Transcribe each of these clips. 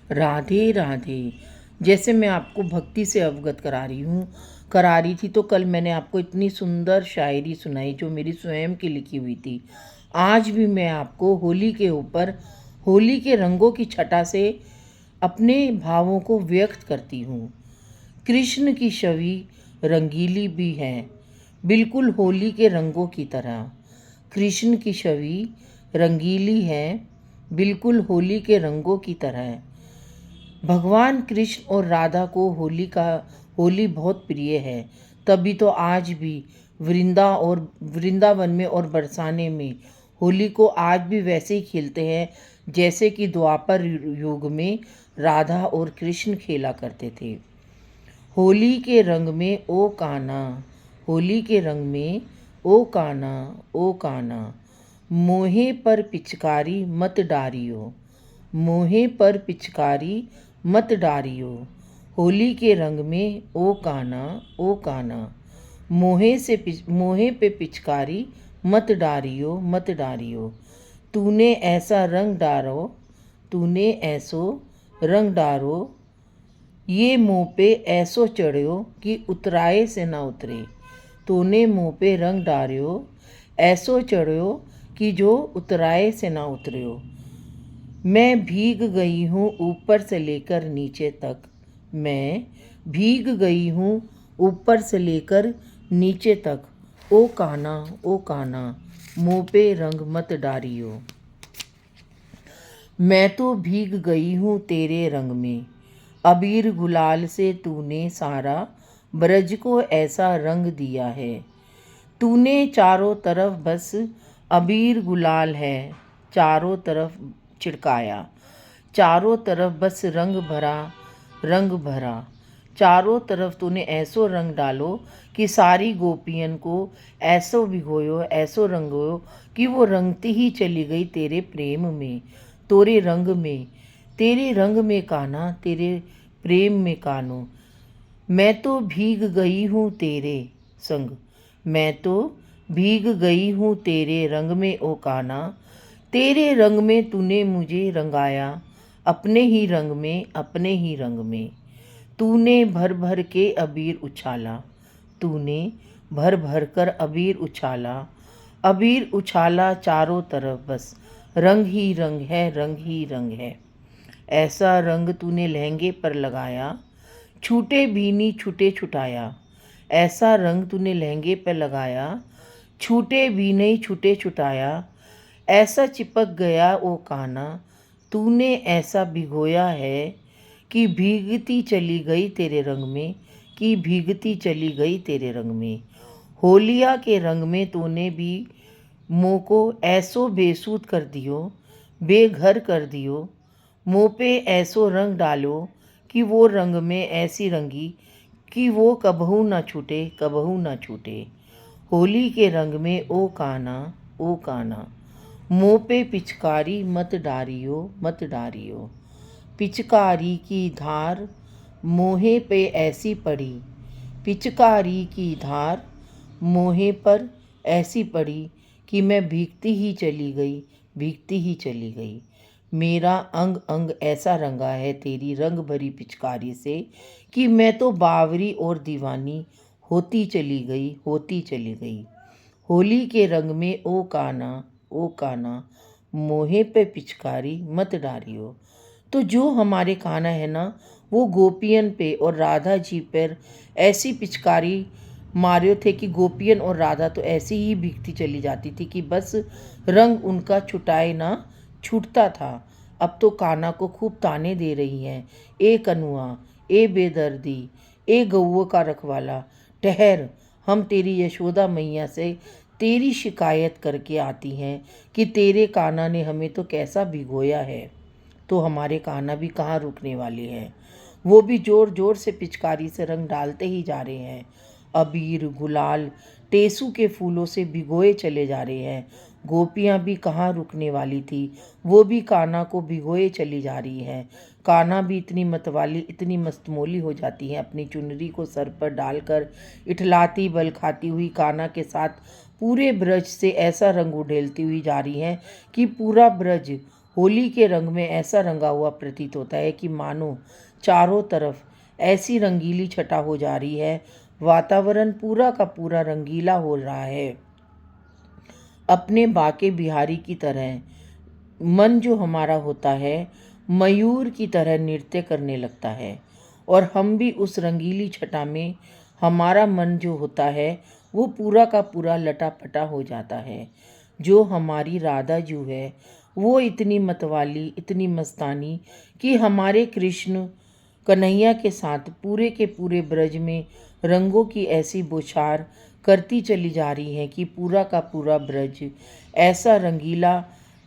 राधे राधे। जैसे मैं आपको भक्ति से अवगत करा रही थी, तो कल मैंने आपको इतनी सुंदर शायरी सुनाई जो मेरी स्वयं की लिखी हुई थी। आज भी मैं आपको होली के ऊपर होली के रंगों की छटा से अपने भावों को व्यक्त करती हूँ। कृष्ण की छवि रंगीली भी है, बिल्कुल होली के रंगों की तरह। कृष्ण की छवि रंगीली है, बिल्कुल होली के रंगों की तरह। भगवान कृष्ण और राधा को होली बहुत प्रिय है। तभी तो आज भी वृंदावन में और बरसाने में होली को आज भी वैसे ही खेलते हैं जैसे कि द्वापर युग में राधा और कृष्ण खेला करते थे। होली के रंग में ओ काना, होली के रंग में ओ काना, ओ काना, मोहे पर पिचकारी मत डारियो, मोहे पर पिचकारी मत डारियो। होली के रंग में ओ काना, ओ काना, मोहे पे पिचकारी मत डारियो, मत डारियो। तूने ऐसा रंग डारो, तूने ऐसो रंग डारो, ये मुँह पे ऐसो चढ़ियो कि उतराए से ना उतरे। तूने मुँह पे रंग डारियो, ऐसो चढ़ियो कि जो उतराए से ना उतरियो। मैं भीग गई हूँ ऊपर से लेकर नीचे तक, मैं भीग गई हूँ ऊपर से लेकर नीचे तक। ओ काना, ओ काना, मुँह पे रंग मत डारियो। मैं तो भीग गई हूँ तेरे रंग में, अबीर गुलाल से तूने सारा ब्रज को ऐसा रंग दिया है। तूने चारों तरफ बस अबीर गुलाल है, चारों तरफ छिड़काया, चारों तरफ बस रंग भरा, रंग भरा। चारों तरफ तूने ऐसो रंग डालो कि सारी गोपियन को ऐसो भिगोयो, ऐसो रंगोयो कि वो रंगती ही चली गई तेरे प्रेम में, तेरे रंग में कान्हा, तेरे प्रेम में कानो। मैं तो भीग गई हूँ तेरे संग, मैं तो भीग गई हूँ तेरे रंग में ओ कान्हा। तेरे रंग में तूने मुझे रंगाया, अपने ही रंग में, अपने ही रंग में। तूने भर भर के अबीर उछाला, तूने भर भर कर अबीर उछाला, अबीर उछाला चारों तरफ बस रंग ही रंग है, रंग ही रंग है। ऐसा रंग तूने लहंगे पर लगाया, छूटे भी नहीं छूटे छुटाया। ऐसा रंग तूने लहंगे पर लगाया, छूटे भी नहीं छूटे छुटाया। ऐसा चिपक गया ओ कान्हा, तूने ऐसा भिगोया है कि भीगती चली गई तेरे रंग में, कि भीगती चली गई तेरे रंग में। होलिया के रंग में तूने भी मुँह को ऐसो बेसूद कर दियो, बेघर कर दियो। मुँह पे ऐसो रंग डालो कि वो रंग में ऐसी रंगी कि वो कबहू ना छूटे, कबहू ना छूटे। होली के रंग में ओ कान्हा, ओ कान्हा, मुँह पे पिचकारी मत डारियो, मत डारियो। पिचकारी की धार मोहे पे ऐसी पड़ी, पिचकारी की धार मोहे पर ऐसी पड़ी कि मैं भीगती ही चली गई, भीगती ही चली गई। मेरा अंग अंग ऐसा रंगा है तेरी रंग भरी पिचकारी से कि मैं तो बावरी और दीवानी होती चली गई, होती चली गई। होली के रंग में ओ कान्हा, ओ कान्हा, मोहे पे पिचकारी मत डारियो। तो जो हमारे कान्हा है ना, वो गोपियन पे और राधा जी पर ऐसी पिचकारी मारे थे कि गोपियन और राधा तो ऐसी ही भीगती चली जाती थी कि बस रंग उनका छुटाए ना छूटता था। अब तो कान्हा को खूब ताने दे रही हैं, ए कनुआ, ए बेदर्दी, ए गौओं का रखवाला, ठहर, हम तेरी यशोदा मैया से तेरी शिकायत करके आती हैं कि तेरे कान्हा ने हमें तो कैसा भिगोया है। तो हमारे कान्हा भी कहाँ रुकने वाले हैं, वो भी ज़ोर ज़ोर से पिचकारी से रंग डालते ही जा रहे हैं। अबीर गुलाल टेसू के फूलों से भिगोए चले जा रहे हैं। गोपियाँ भी कहाँ रुकने वाली थी, वो भी कान्हा को भिगोए चली जा रही हैं। कान्हा भी इतनी मतवाली, इतनी मस्तमौली हो जाती हैं, अपनी चुनरी को सर पर डालकर इठलाती बल खाती हुई कान्हा के साथ पूरे ब्रज से ऐसा रंग उड़ेलती हुई जा रही हैं कि पूरा ब्रज होली के रंग में ऐसा रंगा हुआ प्रतीत होता है कि मानो चारों तरफ ऐसी रंगीली छटा हो जा रही है, वातावरण पूरा का पूरा रंगीला हो रहा है। अपने बाके बिहारी की तरह मन जो हमारा होता है मयूर की तरह नृत्य करने लगता है, और हम भी उस रंगीली छटा में हमारा मन जो होता है वो पूरा का पूरा लटापटा हो जाता है। जो हमारी राधा जू है वो इतनी मतवाली, इतनी मस्तानी कि हमारे कृष्ण कन्हैया के साथ पूरे के पूरे ब्रज में रंगों की ऐसी बौछार करती चली जा रही है कि पूरा का पूरा ब्रज ऐसा रंगीला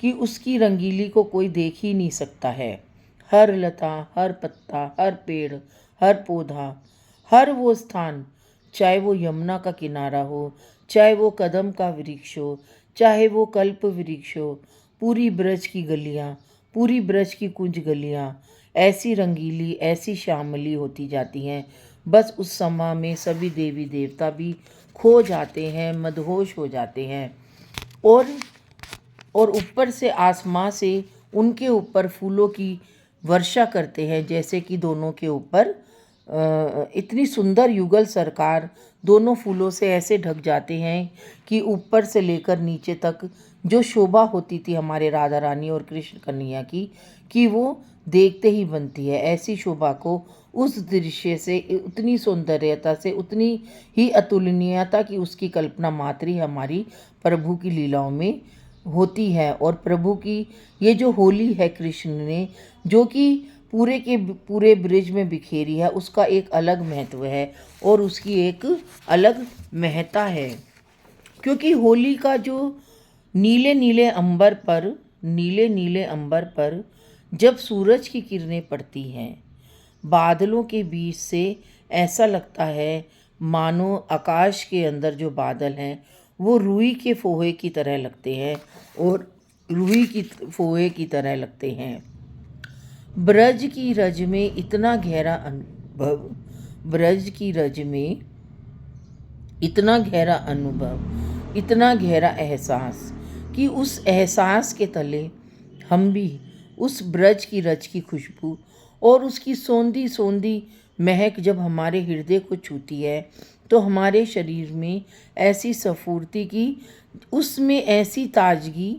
कि उसकी रंगीली को कोई देख ही नहीं सकता है। हर लता, हर पत्ता, हर पेड़, हर पौधा, हर वो स्थान, चाहे वो यमुना का किनारा हो, चाहे वो कदम का वृक्ष हो, चाहे वो कल्प वृक्ष हो, पूरी ब्रज की गलियाँ, पूरी ब्रज की कुंज गलियाँ ऐसी रंगीली, ऐसी श्यामली होती जाती हैं। बस उस समय में सभी देवी देवता भी खो जाते हैं, मदहोश हो जाते हैं, और ऊपर से आसमां से उनके ऊपर फूलों की वर्षा करते हैं, जैसे कि दोनों के ऊपर इतनी सुंदर युगल सरकार दोनों फूलों से ऐसे ढक जाते हैं कि ऊपर से लेकर नीचे तक जो शोभा होती थी हमारे राधा रानी और कृष्ण कन्हैया की, कि वो देखते ही बनती है। ऐसी शोभा को उस दृश्य से, उतनी सौंदर्यता से, उतनी ही अतुलनीयता की उसकी कल्पना मात्र ही हमारी प्रभु की लीलाओं में होती है। और प्रभु की ये जो होली है कृष्ण ने जो कि पूरे के पूरे ब्रिज में बिखेरी है, उसका एक अलग महत्व है और उसकी एक अलग महत्ता है। क्योंकि होली का जो नीले नीले अंबर पर जब सूरज की किरणें पड़ती हैं, बादलों के बीच से ऐसा लगता है मानो आकाश के अंदर जो बादल हैं वो रुई के फोहे की तरह लगते हैं, और रुई की फोहे की तरह लगते हैं। ब्रज की रज में इतना गहरा अनुभव, ब्रज की रज में इतना गहरा अनुभव, इतना गहरा एहसास कि उस एहसास के तले हम भी उस ब्रज की रज की खुशबू और उसकी सोंधी सोंधी महक जब हमारे हृदय को छूती है तो हमारे शरीर में ऐसी स्फूर्ति की, उसमें ऐसी ताजगी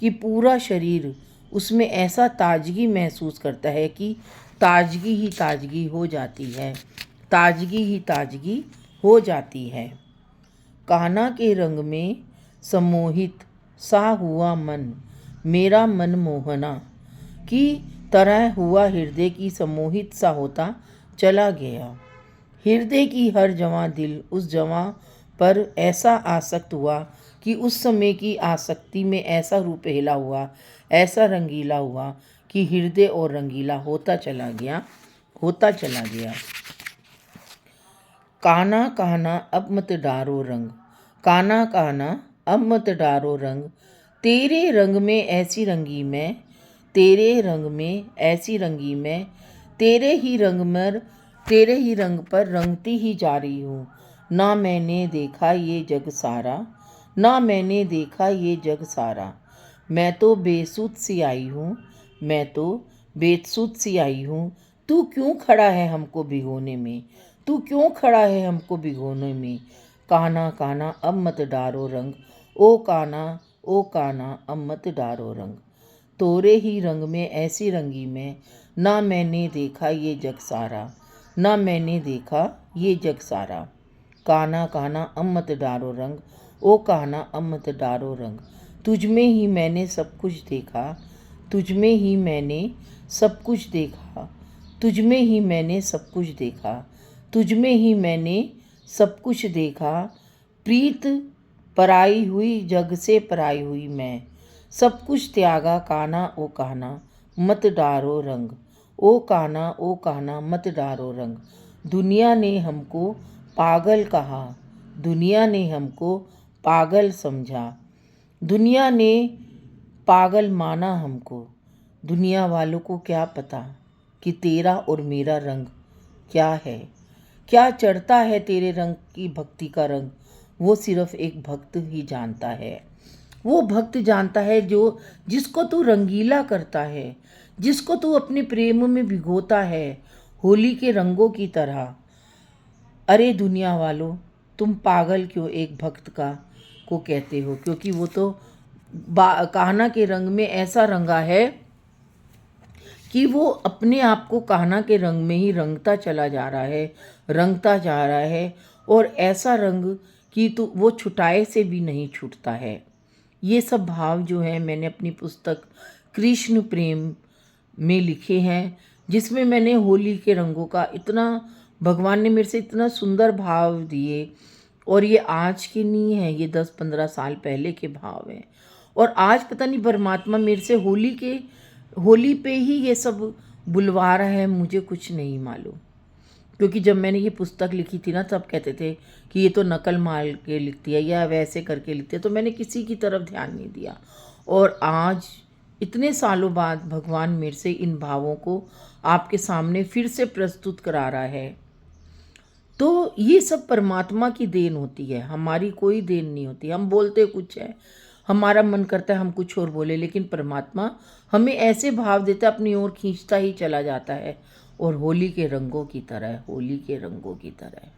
कि पूरा शरीर उसमें ऐसा ताजगी महसूस करता है कि ताजगी ही ताजगी हो जाती है, ताजगी ही ताजगी हो जाती है। कान्हा के रंग में सम्मोहित सा हुआ मन, मेरा मन मोहना की तरह हुआ, हृदय की सम्मोहित सा होता चला गया। हृदय की हर जवां दिल उस जवां पर ऐसा आसक्त हुआ कि उस समय की आसक्ति में ऐसा रूप हिला हुआ, ऐसा रंगीला हुआ कि हृदय और रंगीला होता चला गया, होता चला गया। कान्हा कान्हा अब मत डारो रंग, कान्हा कान्हा अब मत डारो रंग, तेरे रंग में ऐसी रंगी मैं, तेरे रंग में ऐसी रंगी मैं, तेरे ही रंग पर रंगती ही जा रही हूँ। ना मैंने देखा ये जग सारा, ना मैंने देखा ये जग सारा, मैं तो बेसुध सी आई हूँ, मैं तो बेसुध सी आई हूँ। तू क्यों खड़ा है हमको भिगोने में, तू क्यों खड़ा है हमको भिगोने में। कान्हा कान्हा अब मत डारो रंग, ओ कान्हा ओ कान्हा अब मत डारो रंग, तोरे ही रंग में ऐसी रंगी मैं, ना मैंने देखा ये जग सारा, ना मैंने देखा ये जग सारा। कान्हा कान्हा अब मत डारो रंग, ओ कान्हा अब मत डारो रंग, तुझ में ही मैंने सब कुछ देखा, तुझ में ही मैंने सब कुछ देखा, तुझ में ही मैंने सब कुछ देखा, तुझ में ही मैंने सब कुछ देखा। प्रीत पराई हुई जग से पराई हुई मैं, सब कुछ त्यागा कान्हा ओ कान्हा मत डारो रंग, ओ कान्हा मत डारो रंग। दुनिया ने हमको पागल कहा, दुनिया ने हमको पागल समझा, दुनिया ने पागल माना हमको। दुनिया वालों को क्या पता कि तेरा और मेरा रंग क्या है, क्या चढ़ता है तेरे रंग की भक्ति का रंग, वो सिर्फ एक भक्त ही जानता है। वो भक्त जानता है जो जिसको तू रंगीला करता है, जिसको तू अपने प्रेम में भिगोता है होली के रंगों की तरह। अरे दुनिया वालों, तुम पागल क्यों एक भक्त का को कहते हो, क्योंकि वो तो कान्हा के रंग में ऐसा रंगा है कि वो अपने आप को कान्हा के रंग में ही रंगता चला जा रहा है, रंगता जा रहा है, और ऐसा रंग कि तो वो छुटाए से भी नहीं छूटता है। ये सब भाव जो है मैंने अपनी पुस्तक कृष्ण प्रेम में लिखे हैं, जिसमें मैंने होली के रंगों का इतना, भगवान ने मेरे से इतना सुंदर भाव दिए, और ये आज के नहीं है, ये 10-15 साल पहले के भाव हैं। और आज पता नहीं परमात्मा मेरे से होली पे ही ये सब बुलवा रहा है, मुझे कुछ नहीं मालूम। क्योंकि जब मैंने ये पुस्तक लिखी थी ना, तब कहते थे कि ये तो नकल मार के लिखती है या वैसे करके लिखती है, तो मैंने किसी की तरफ ध्यान नहीं दिया। और आज इतने सालों बाद भगवान मेरे से इन भावों को आपके सामने फिर से प्रस्तुत करा रहा है। तो ये सब परमात्मा की देन होती है, हमारी कोई देन नहीं होती। हम बोलते कुछ है, हमारा मन करता है हम कुछ और बोले, लेकिन परमात्मा हमें ऐसे भाव देता है, अपनी ओर खींचता ही चला जाता है। और होली के रंगों की तरह, होली के रंगों की तरह।